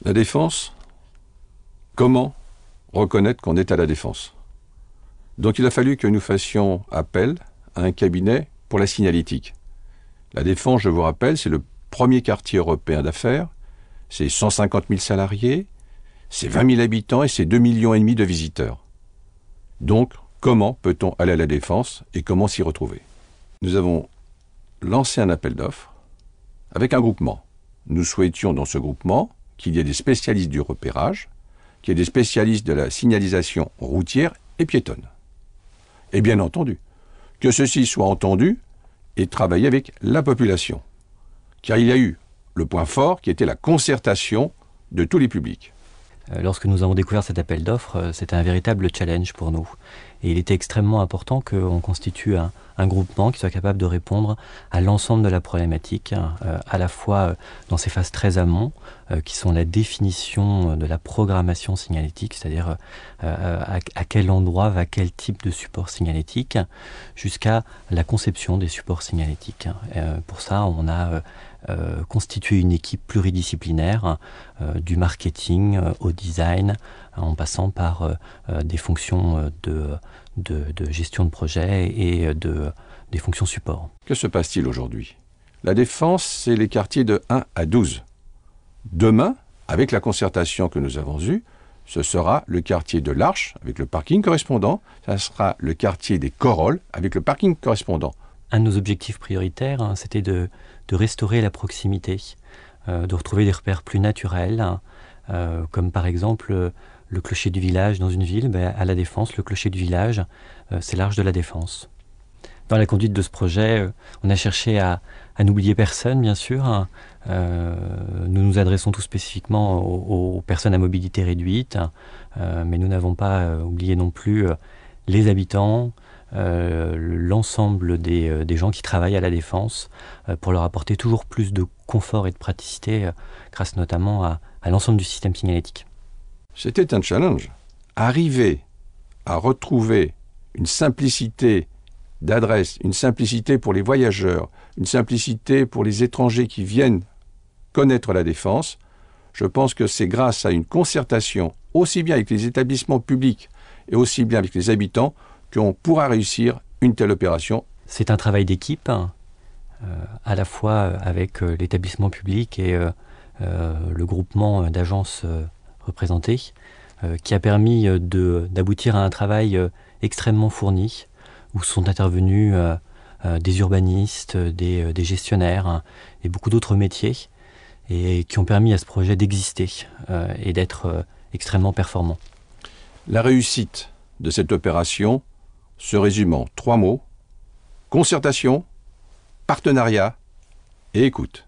La défense, comment reconnaître qu'on est à la défense? Donc il a fallu que nous fassions appel à un cabinet pour la signalétique. La défense, je vous rappelle, c'est le premier quartier européen d'affaires, c'est 150 000 salariés, c'est 20 000 habitants et c'est 2,5 millions de visiteurs. Donc, comment peut-on aller à la défense et comment s'y retrouver? Nous avons lancé un appel d'offres avec un groupement. Nous souhaitions dans ce groupement qu'il y ait des spécialistes du repérage, qu'il y ait des spécialistes de la signalisation routière et piétonne. Et bien entendu, que ceci soit entendu et travailler avec la population. Car il y a eu le point fort qui était la concertation de tous les publics. Lorsque nous avons découvert cet appel d'offres, c'était un véritable challenge pour nous. Et il était extrêmement important qu'on constitue un groupement qui soit capable de répondre à l'ensemble de la problématique, à la fois dans ces phases très amont, qui sont la définition de la programmation signalétique, c'est-à-dire à quel endroit va quel type de support signalétique, jusqu'à la conception des supports signalétiques. Pour ça, on a constituer une équipe pluridisciplinaire, du marketing au design, en passant par des fonctions de gestion de projet et des fonctions support. Que se passe-t-il aujourd'hui? La défense, c'est les quartiers de 1 à 12. Demain, avec la concertation que nous avons eue, ce sera le quartier de l'Arche, avec le parking correspondant. Ça sera le quartier des Corolles, avec le parking correspondant. Un de nos objectifs prioritaires, c'était de restaurer la proximité, de retrouver des repères plus naturels, comme par exemple le clocher du village dans une ville. À La Défense, le clocher du village, c'est l'Arche de la Défense. Dans la conduite de ce projet, on a cherché à n'oublier personne, bien sûr. Nous nous adressons tout spécifiquement aux personnes à mobilité réduite, mais nous n'avons pas oublié non plus les habitants, l'ensemble des gens qui travaillent à La Défense, pour leur apporter toujours plus de confort et de praticité, grâce notamment à l'ensemble du système signalétique. C'était un challenge. Arriver à retrouver une simplicité d'adresse, une simplicité pour les voyageurs, une simplicité pour les étrangers qui viennent connaître La Défense, je pense que c'est grâce à une concertation aussi bien avec les établissements publics et aussi bien avec les habitants qu'on pourra réussir une telle opération. C'est un travail d'équipe, à la fois avec l'établissement public et le groupement d'agences représentées, qui a permis d'aboutir à un travail extrêmement fourni, où sont intervenus des urbanistes, des gestionnaires et beaucoup d'autres métiers, et qui ont permis à ce projet d'exister et d'être extrêmement performant. La réussite de cette opération se résume en 3 mots: concertation, partenariat et écoute.